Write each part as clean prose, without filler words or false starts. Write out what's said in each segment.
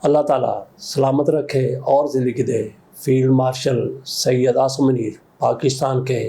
اللہ تعالیٰ سلامت رکھے اور زندگی دے فیلڈ مارشل سید عاصم منیر پاکستان کے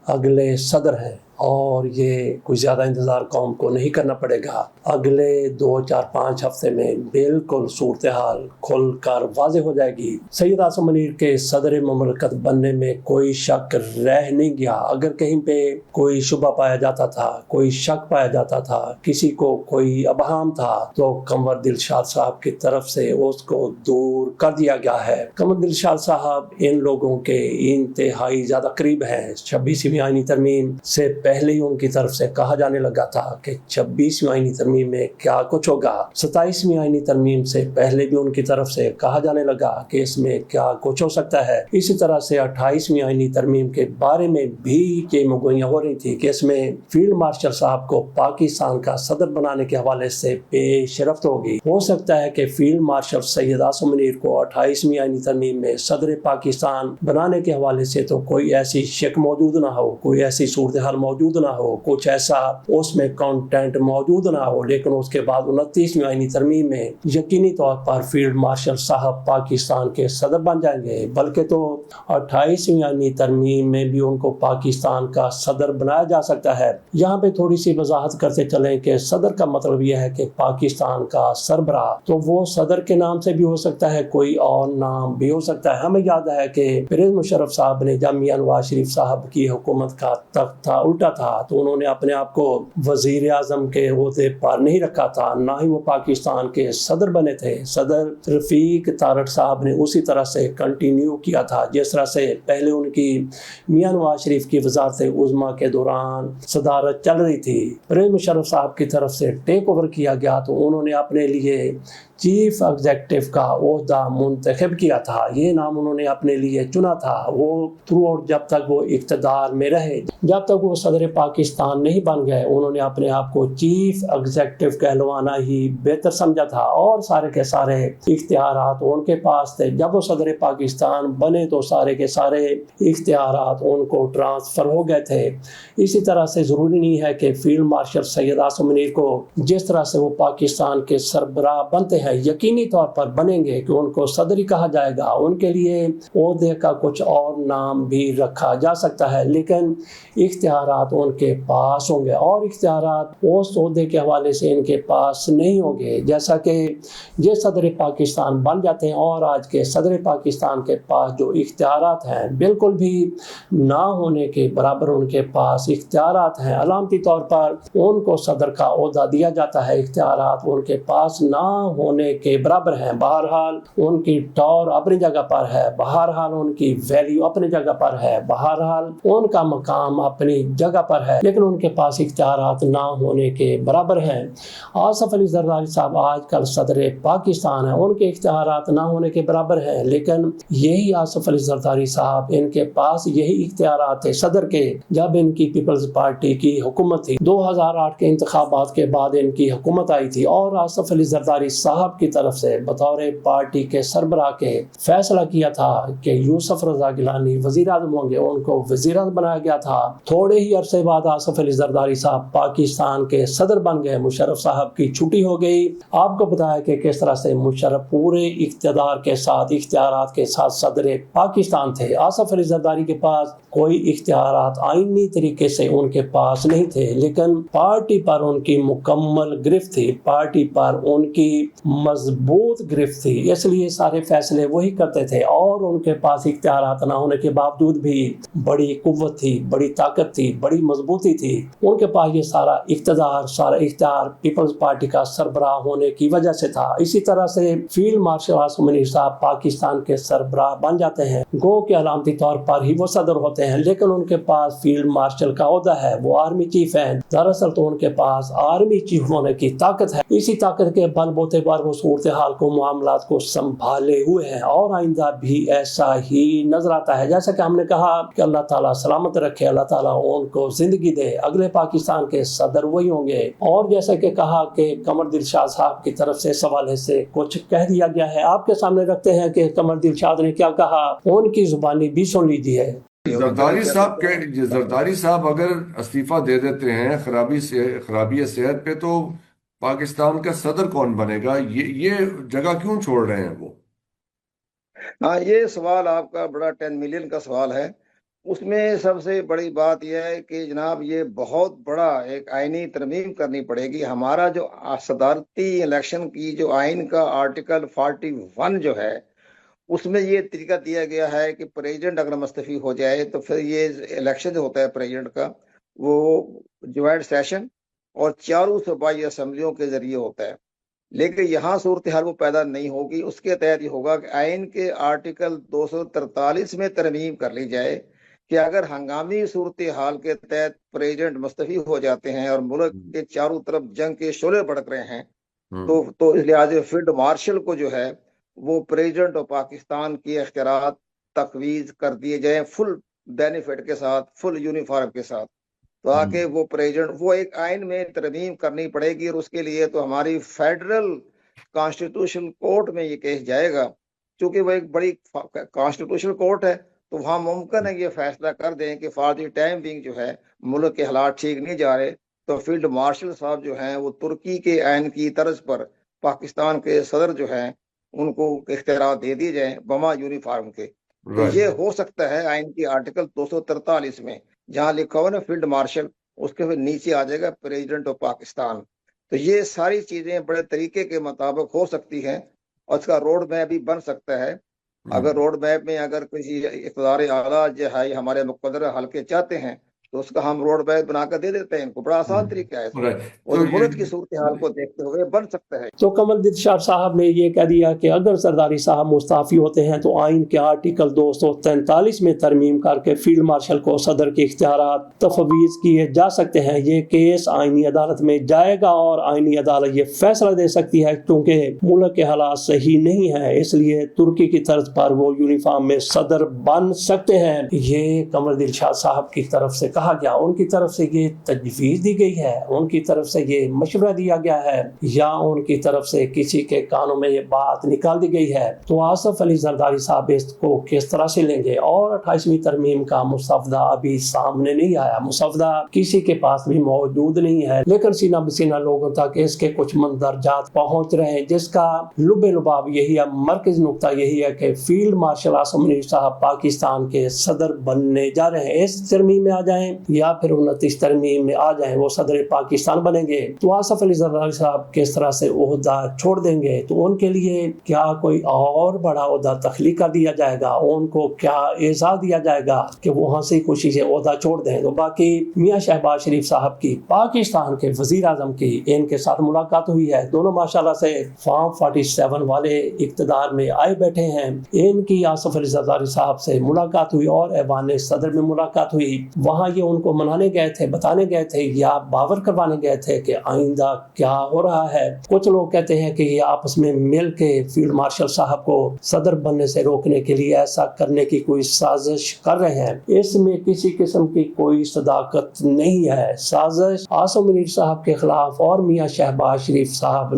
اگلے صدر ہیں، اور یہ کوئی زیادہ انتظار قوم کو نہیں کرنا پڑے گا۔ اگلے 2-4-5 ہفتے میں بالکل صورتحال کھل کر واضح ہو جائے گی۔ سید عاصم منیر کے صدر مملکت بننے میں کوئی شک رہ نہیں گیا۔ اگر کہیں پہ کوئی شبہ پایا جاتا تھا، کوئی شک پایا جاتا تھا، کسی کو کوئی ابہام تھا، تو قمر دلشاد صاحب کی طرف سے اس کو دور کر دیا گیا ہے۔ قمر دلشاد صاحب ان لوگوں کے انتہائی زیادہ قریب ہیں۔ 26ویں آئینی ترمیم سے پہلے ہی ان کی طرف سے کہا جانے لگا تھا کہ 26ویں آئینی ترمیم میں کیا کچھ ہوگا۔ 27ویں آئینی ترمیم سے پہلے بھی ان کی طرف سے کہا جانے لگا کہ اس میں کیا کچھ ہو سکتا ہے۔ اسی طرح سے 28ویں آئینی ترمیم کے بارے میں بھی یہ مگوئیاں ہو رہی تھی کہ اس میں فیلڈ مارشل صاحب کو پاکستان کا صدر بنانے کے حوالے سے پیش رفت ہوگی۔ ہو سکتا ہے کہ فیلڈ مارشل سید عاصم منیر کو 28ویں آئینی ترمیم میں صدر پاکستان بنانے کے حوالے سے تو کوئی ایسی شک موجود نہ ہو، کوئی ایسی صورتحال موجود نہ ہو، کچھ ایسا اس میں کنٹینٹ موجود نہ ہو، لیکن اس کے بعد 29ویں آئینی ترمیم میں یقینی طور پر فیلڈ مارشل صاحب پاکستان کے صدر بن جائیں گے۔ بلکہ تو 28ویں آئینی ترمیم میں بھی ان کو پاکستان کا صدر بنایا جا سکتا ہے۔ یہاں پہ تھوڑی سی وضاحت کرتے چلیں کہ صدر کا مطلب یہ ہے کہ پاکستان کا سربراہ، تو وہ صدر کے نام سے بھی ہو سکتا ہے، کوئی اور نام بھی ہو سکتا ہے۔ ہمیں یاد ہے کہ پرویز مشرف صاحب نے جب میاں نواز شریف صاحب کی حکومت کا تخت تھا الٹا تھا تو انہوں نے اپنے آپ کو وزیر اعظم کے عہدے پر نہیں رکھا تھا، نہ ہی وہ پاکستان کے صدر بنے تھے۔ صدر رفیق تارڑ صاحب نے اسی طرح سے کنٹینیو کیا تھا جس طرح سے پہلے ان کی میاں نواز شریف کی وزارت عظمیٰ کے دوران صدارت چل رہی تھی۔ پرویز مشرف صاحب کی طرف سے ٹیک اوور کیا گیا تو انہوں نے اپنے لیے چیف ایگزیکٹو کا عہدہ منتخب کیا تھا، یہ نام انہوں نے اپنے لیے چنا تھا۔ وہ تھرو آؤٹ جب تک وہ اقتدار میں رہے، جب تک وہ صدر پاکستان نہیں بن گئے، انہوں نے اپنے آپ کو چیف ایگزیکٹو کہلوانا ہی بہتر سمجھا تھا، اور سارے کے سارے اختیارات ان کے پاس تھے۔ جب وہ صدر پاکستان بنے تو سارے کے سارے اختیارات ان کو ٹرانسفر ہو گئے تھے۔ اسی طرح سے ضروری نہیں ہے کہ فیلڈ مارشل سید عاصم منیر کو جس طرح سے وہ پاکستان کے سربراہ بنتے ہیں یقینی طور پر بنیں گے کہ ان کو صدر ہی کہا جائے گا۔ ان کے لیے عہدے کا کچھ اور نام بھی رکھا جا سکتا ہے، لیکن اختیارات ان کے پاس ہوں گے، اور اختیارات اس عہدے کے حوالے سے ان کے پاس نہیں ہوں گے۔ جیسا کہ یہ صدر پاکستان بن جاتے ہیں اور آج کے صدر پاکستان کے پاس جو اختیارات ہیں بالکل بھی نہ ہونے کے برابر ان کے پاس اختیارات ہیں۔ علامتی طور پر ان کو صدر کا عہدہ دیا جاتا ہے، اختیارات ان کے پاس نہ ہونے کے برابر ہیں۔ بہرحال ان کی ٹور اپنی جگہ پر ہے، بہرحال ان کی ویلیو اپنی جگہ پر ہے، بہرحال ان کا مقام اپنی جگہ پر ہے، لیکن ان کے پاس اختیارات نہ ہونے کے برابر ہیں۔ آصف علی زرداری صاحب آج کل صدر پاکستان ہیں، ان کے اختیارات نہ ہونے کے برابر ہیں، لیکن یہی آصف علی زرداری صاحب، ان کے پاس یہی اختیارات تھے صدر کے جب ان کی پیپلز پارٹی کی حکومت تھی۔ 2008 کے انتخابات کے بعد ان کی حکومت آئی تھی، اور آصف علی زرداری صاحب کی طرف سے بطور پارٹی کے سربراہ کے فیصلہ کیا تھا کہ یوسف رضا گیلانی وزیر اعظم ہوں گے، ان کو وزیر اعظم بنایا گیا تھا۔ تھوڑے ہی عرصے بعد آصف علی زرداری صاحب پاکستان کے صدر بن گئے، مشرف صاحب کی چھٹی ہو گئی۔ آپ کو بتایا کہ کس طرح سے مشرف پورے اقتدار کے ساتھ، اختیارات کے ساتھ صدر پاکستان تھے۔ آصف علی زرداری کے پاس کوئی اختیارات آئینی طریقے سے ان کے پاس نہیں تھے، لیکن پارٹی پر ان کی مکمل گرفت تھی، پارٹی پر ان کی مضبوط گرفت تھی، اس لیے سارے فیصلے وہی کرتے تھے، اور ان کے پاس اختیارات نہ ہونے کے باوجود بھی بڑی قوت تھی، بڑی طاقت تھی، بڑی مضبوطی تھی۔ ان کے پاس یہ سارا اختیار پیپلز پارٹی کا سربراہ ہونے کی وجہ سے تھا۔ اسی طرح سے فیلڈ مارشل عاصم منیر صاحب پاکستان کے سربراہ بن جاتے ہیں، گو کہ علامتی طور پر ہی وہ صدر ہوتے ہیں، لیکن ان کے پاس فیلڈ مارشل کا عہدہ ہے، وہ آرمی چیف ہیں۔ دراصل تو ان کے پاس آرمی چیف ہونے کی طاقت ہے، اسی طاقت کے بل بوتے پر وہ صورتحال کو، معاملات کو سنبھالے ہوئے ہیں، اور آئندہ بھی ایسا ہی نظر آتا ہے۔ جیسا کہ ہم نے کہا کہ اللہ تعالیٰ سلامت رکھے، اللہ تعالیٰ ان کو زندگی دے، اگلے پاکستان کے صدر وہی ہوں گے۔ اور جیسا کہ کہا کہ قمر دلشاد صاحب کی طرف سے اس حوالے سے کچھ کہہ دیا گیا ہے، آپ کے سامنے رکھتے ہیں کہ قمر دلشاد نے کیا کہا، ان کی زبانی بھی سن لیجیے۔ زرداری صاحب اگر استعفیٰ دے دیتے ہیں خرابی صحت پہ، تو پاکستان کا صدر کون بنے گا، یہ جگہ کیوں چھوڑ رہے ہیں وہ؟ ہاں، یہ سوال آپ کا بڑا 10 ملین کا سوال ہے۔ اس میں سب سے بڑی بات یہ ہے کہ جناب یہ بہت بڑا ایک آئینی ترمیم کرنی پڑے گی۔ ہمارا جو صدارتی الیکشن کی جو آئین کا آرٹیکل 41 جو ہے، اس میں یہ طریقہ دیا گیا ہے کہ پریزیڈنٹ اگر مستعفی ہو جائے تو پھر یہ الیکشن جو ہوتا ہے پریزیڈنٹ کا، وہ جوائنٹ سیشن اور چاروں صوبائی اسمبلیوں کے ذریعے ہوتا ہے۔ لیکن یہاں صورتحال وہ پیدا نہیں ہوگی۔ اس کے تحت یہ ہوگا کہ آئین کے آرٹیکل 243 میں ترمیم کر لی جائے کہ اگر ہنگامی صورتحال کے تحت پریزیڈنٹ مستعفی ہو جاتے ہیں اور ملک کے چاروں طرف جنگ کے شعلے بھڑک رہے ہیں، تو اس لحاظ سے فیلڈ مارشل کو جو ہے وہ پریزیڈنٹ آف پاکستان کی اختیارات تفویض کر دیے جائیں، فل بینیفٹ کے ساتھ، فل یونیفارم کے ساتھ، تاکہ وہ پریزیڈنٹ، وہ ایک آئین میں ترمیم کرنی پڑے گی، اور اس کے لیے تو ہماری فیڈرل کانسٹیٹیوشن کورٹ میں یہ کیس جائے گا، چونکہ وہ ایک بڑی کانسٹیٹیوشن کورٹ ہے، تو وہاں ممکن ہے یہ فیصلہ کر دیں کہ فار دی ٹائم بینگ جو ہے ملک کے حالات ٹھیک نہیں جا رہے، تو فیلڈ مارشل صاحب جو ہیں وہ ترکی کے آئین کی طرز پر پاکستان کے صدر جو ہیں ان کو اختیارات دے دی جائیں بما یونیفارم کے۔ تو یہ ہو سکتا ہے آئین کی آرٹیکل 243 میں، جہاں لکھا ہوا نا فیلڈ مارشل، اس کے پھر نیچے آ جائے گا پریزیڈنٹ آف پاکستان۔ تو یہ ساری چیزیں بڑے طریقے کے مطابق ہو سکتی ہیں، اور اس کا روڈ میپ بھی بن سکتا ہے۔ اگر روڈ میپ میں اگر کسی اقتدار اعلیٰ جو ہے ہمارے مقتدر حلقے چاہتے ہیں تو اس کا ہم روڈ میپ بنا کر دے دیتے ہیں ان کو، بڑا آسان طریقہ ہے اس میں، اور ملک کی صورتحال کو دیکھتے ہوئے بن سکتا ہے۔ تو کمل دلشاد صاحب نے یہ کہہ دیا کہ اگر زرداری صاحب مستعفی ہوتے ہیں تو آئین کے آرٹیکل 243 میں ترمیم کر کے فیلڈ مارشل کو صدر کے اختیارات تفویض کیے جا سکتے ہیں۔ یہ کیس آئینی عدالت میں جائے گا اور آئینی عدالت یہ فیصلہ دے سکتی ہے، کیونکہ ملک کے حالات صحیح نہیں ہیں، اس لیے ترکی کی طرز پر وہ یونیفارم میں صدر بن سکتے ہیں۔ یہ کمل دلشاد صاحب کی طرف سے کہا گیا، ان کی طرف سے یہ تجویز دی گئی ہے، ان کی طرف سے یہ مشورہ دیا گیا ہے، یا ان کی طرف سے کسی کے کانوں میں یہ بات نکال دی گئی ہے؟ تو آصف علی زرداری صاحب اس کو کس طرح سے لیں گے؟ اور 28ویں ترمیم کا مسودہ ابھی سامنے نہیں آیا، مسودہ کسی کے پاس بھی موجود نہیں ہے، لیکن سینہ بسینہ لوگوں تک اس کے کچھ مندرجات پہنچ رہے ہیں، جس کا لب لباب یہی ہے، مرکز نقطہ یہی ہے کہ فیلڈ مارشل عاصم منیر صاحب پاکستان کے صدر بننے جا رہے ہیں۔ اس ترمیم میں آ جائیں یا پھر 29 ترمیم میں آ جائیں، وہ صدر پاکستان بنیں گے۔ تو آصف علی زرداری صاحب کس طرح سے عہدہ چھوڑ دیں گے؟ تو ان کے لیے کیا کوئی اور بڑا عہدہ تخلیق کر دیا جائے گا؟ ان کو کیا اعزاز دیا جائے گا کہ وہ ہنسی خوشی سے عہدہ چھوڑ دیں؟ تو باقی میاں شہباز شریف صاحب کی پاکستان کے وزیر اعظم کی ان کے ساتھ ملاقات ہوئی ہے، دونوں ماشاءاللہ سے فارم 47 والے اقتدار میں آئے بیٹھے ہیں۔ ان کی آصف علی زرداری صاحب سے ملاقات ہوئی اور ایوان صدر میں ملاقات ہوئی، وہاں یہ ان کو منانے گئے تھے، بتانے گئے تھے یا باور کروانے گئے تھے کہ آئندہ کیا ہو رہا ہے۔ کچھ لوگ کہتے ہیں کہ یہ آپس میں مل کے فیلڈ مارشل صاحب کو صدر بننے سے روکنے کے لیے ایسا کرنے کی کوئی سازش کر رہے ہیں، اس میں کسی قسم کی کوئی صداقت نہیں ہے۔ سازش عاصم منیر صاحب کے خلاف اور میاں شہباز شریف صاحب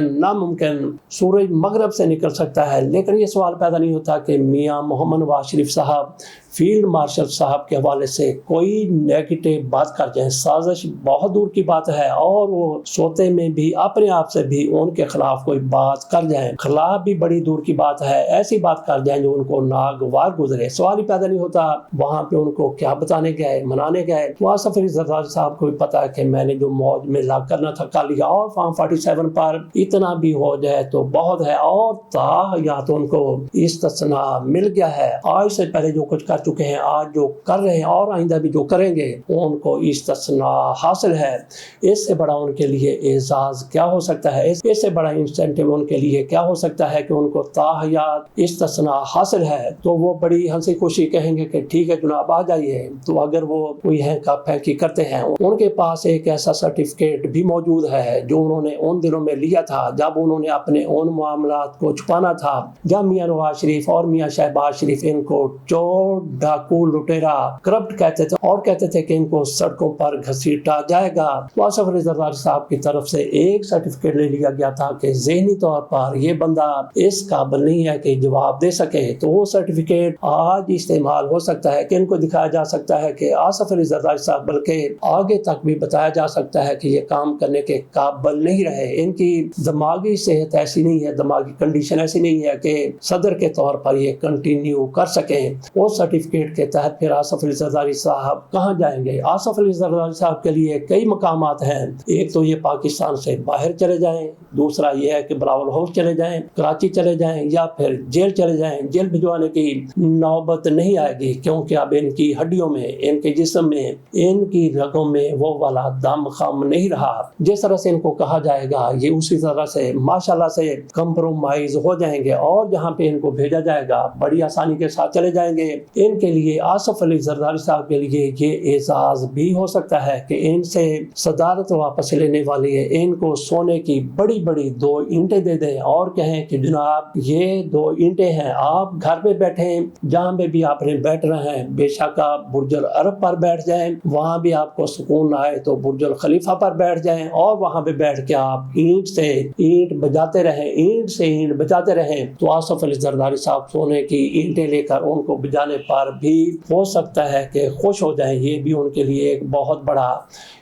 ناممکن سورج مغرب سے نکل سکتا ہے، لیکن یہ سوال پیدا نہیں ہوتا کہ میاں محمد نواز شریف صاحب فیلڈ مارشل صاحب کے حوالے سے کوئی نیگیٹو بات کر جائیں۔ سازش بہت دور کی بات ہے، اور وہ سوتے میں بھی اپنے آپ سے بھی ان کے خلاف کوئی بات کر جائیں، خلاف بھی بڑی دور کی بات ہے، ایسی بات کر جائیں جو ان کو ناگوار گزرے۔ سوال ہی پیدا نہیں ہوتا وہاں پہ ان کو کیا بتانے گئے، منانے گئے۔ تو آصف علی زرداری صاحب کو بھی پتا ہے کہ میں نے جو موج میں لا کرنا تھا کر لیا، اور فارم 47 پر اتنا بھی ہو جائے تو بہت ہے، اور یا تو ان کو استثناء مل گیا ہے، آج سے پہلے جو کچھ کر چکے ہیں، آج جو کر رہے ہیں اور آئندہ بھی جو کریں گے ان کو استثناء حاصل ہے۔ اس سے بڑا ان کے لیے اعزاز کیا ہو سکتا ہے؟ اس سے بڑا انسینٹیو ان کے لیے کیا ہو سکتا ہے کہ ان کو تاحیات استثناء حاصل ہے؟ تو وہ بڑی ہنسی خوشی کہیں گے کہ ٹھیک ہے جناب آ جائیے۔ تو اگر وہ کوئی ہینکا پھینکی کرتے ہیں، ان کے پاس ایک ایسا سرٹیفکیٹ بھی موجود ہے جو انہوں نے ان دنوں میں لیا تھا جب انہوں نے اپنے ان معاملات کو چھپانا تھا، جب میاں نواز شریف اور میاں شہباز شریف ان کو چور ڈاکو لٹیرا کرپٹ کہتے تھے اور کہتے تھے کہ ان کو سڑکوں پر گھسیٹا جائے گا. تو آصف علی زرداری صاحب کی طرف سے ایک سرٹیفکیٹ لے لیا گیا تھا کہ ذہنی طور پر یہ بندہ اس قابل نہیں ہے کہ جواب دے سکے. تو وہ سرٹیفکیٹ آج استعمال ہو سکتا ہے کہ ان کو دکھایا جا سکتا ہے کہ آصف علی زرداری صاحب بلکہ آگے تک بھی بتایا جا سکتا ہے کہ یہ کام کرنے کے قابل نہیں رہے. ان کی دماغی صحت ایسی نہیں ہے, دماغی کنڈیشن ایسی نہیں ہے کہ صدر کے طور پر یہ کنٹینیو کر سکیں. وہ سرٹیفکیٹ کے تحت پھر آصف علی زرداری صاحب کہاں جائیں گے؟ آصف علی زرداری صاحب کے لیے کئی مقامات ہیں. ایک تو یہ پاکستان سے باہر چلے جائیں, دوسرا یہ ہے کہ بلاول ہاؤس چلے جائیں, کراچی چلے جائیں, یا پھر جیل چلے جائیں. جیل بھجوانے کی نوبت نہیں آئے گی کیونکہ اب ان کی ہڈیوں میں, ان کے جسم میں, ان کی رگوں میں وہ والا دم خم نہیں رہا. جس طرح سے ان کو کہا جائے گا یہ اسی طرح سے ماشاءاللہ سے کمپرومائز ہو جائیں گے, اور جہاں پہ ان کو بھیجا جائے گا بڑی آسانی کے ساتھ چلے جائیں گے. ان کے لیے آصف علی زرداری صاحب کے لیے یہ اعزاز بھی ہو سکتا ہے کہ ان سے صدارت واپس لینے والی ہے, ان کو سونے کی بڑی بڑی 2 اینٹیں دے دیں اور کہیں کہ جناب یہ 2 اینٹیں ہیں, آپ گھر پہ بیٹھیں, جہاں پہ بھی آپ نے بیٹھ رہے ہیں, بے شک آپ برج العرب پر بیٹھ جائیں, وہاں بھی آپ کو سکون آئے تو برج الخلیفہ پر بیٹھ جائیں, اور وہاں پہ بیٹھ کے آپ اینٹ سے اینٹ بجاتے رہیں, اینٹ سے اینٹ بجاتے رہیں. تو آصف علی زرداری صاحب سونے کی اینٹیں لے کر ان کو بجانے پر بھی ہو سکتا ہے کہ خوش ہو جائیں. یہ بھی ان کے لیے ایک بہت بڑا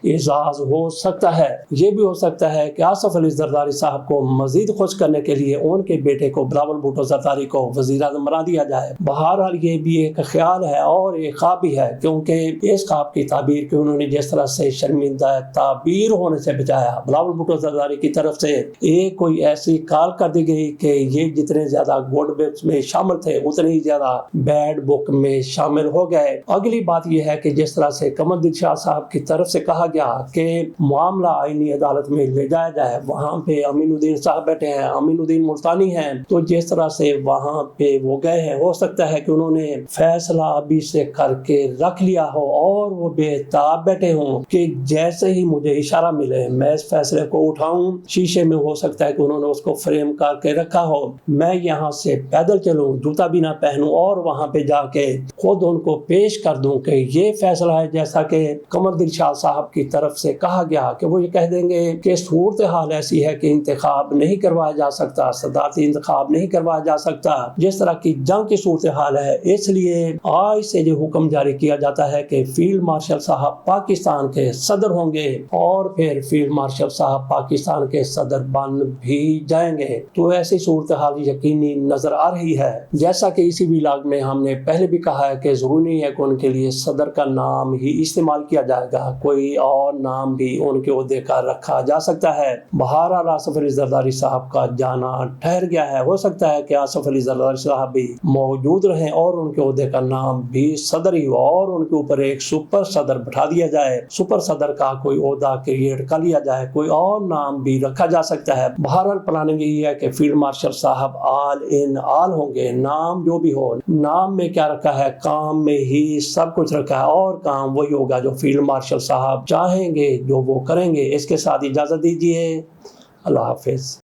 اعزاز ہو سکتا ہے. یہ بھی ہو سکتا ہے کہ آصف علی زرداری صاحب کو مزید خوش کرنے کے لیے ان کے بیٹے کو بلاول بھٹو زرداری کو وزیر اعظم بنا دیا جائے. بہرحال یہ بھی ایک خیال ہے اور ایک خواب بھی ہے, کیونکہ اس خواب کی تعبیر کہ انہوں نے جس طرح سے شرمندہ تعبیر ہونے سے بچایا, بلاول بھٹو زرداری کی طرف سے ایک کوئی ایسی کال کر دی گئی کہ یہ جتنے زیادہ گڈ بکس میں شامل تھے اتنے ہی زیادہ بیڈ بک میں شامل ہو گئے. اگلی بات یہ ہے کہ جس طرح سے قمر الدین شاہ صاحب کی طرف سے کہا گیا کہ معاملہ آئینی عدالت میں لے جایا جائے, وہاں پہ امین الدین صاحب بیٹھے ہیں, امین الدین ملتانی ہیں, تو جس طرح سے وہاں پہ وہ گئے ہیں ہو سکتا ہے کہ انہوں نے فیصلہ ابھی سے کر کے رکھ لیا ہو اور وہ بے تاب بیٹھے ہوں کہ جیسے ہی مجھے اشارہ ملے میں اس فیصلے کو اٹھاؤں. شیشے میں ہو سکتا ہے کہ انہوں نے اس کو فریم کر کے رکھا ہو, میں یہاں سے پیدل چلوں, جوتا بھی نہ پہنوں, اور وہاں پہ جا کے خود ان کو پیش کر دوں کہ یہ فیصلہ ہے. جیسا کہ قمر الدین شاہ صاحب کی طرف سے کہا گیا کہ وہ یہ کہہ دیں گے کہ صورتحال ایسی ہے کہ انتخاب نہیں کروایا جا سکتا, صدارتی انتخاب نہیں کروایا جا سکتا, جس طرح کی جنگ کی صورتحال ہے. اس لیے آج سے جو حکم جاری کیا جاتا ہے کہ فیلڈ مارشل صاحب پاکستان کے صدر ہوں گے, اور پھر فیلڈ مارشل صاحب پاکستان کے صدر بن بھی جائیں گے. تو ایسی صورتحال یقینی نظر آ رہی ہے. جیسا کہ اسی ویلاگ میں ہم نے پہلے بھی کہا ہے کہ ضروری نہیں ہے کہ ان کے لیے صدر کا نام ہی استعمال کیا جائے گا, کوئی اور نام بھی ان کے عہدے کا رکھا جا سکتا ہے. بہرحال آصف علی زرداری صاحب کا جانا ٹھہر گیا ہے. ہو سکتا ہے کہ آصف علی زرداری صاحب بھی موجود رہیں اور ان کے عہدے کا نام بھی صدر ہی ہو, اور ان کے اوپر ایک سپر صدر بٹھا دیا جائے, سپر صدر کا کوئی عہدہ کریٹ کر لیا جائے, کوئی اور نام بھی رکھا جا سکتا ہے. بہرحال پلاننگ یہ ہے کہ فیلڈ مارشل صاحب آل ان آل ہوں گے. نام جو بھی ہو, نام میں کیا رکھا ہے, کام میں ہی سب کچھ رکھا ہے, اور کام وہی ہوگا جو فیلڈ مارشل صاحب چاہیں گے جو وہ کریں گے. اس کے ساتھ اجازت دیجیے, اللہ حافظ.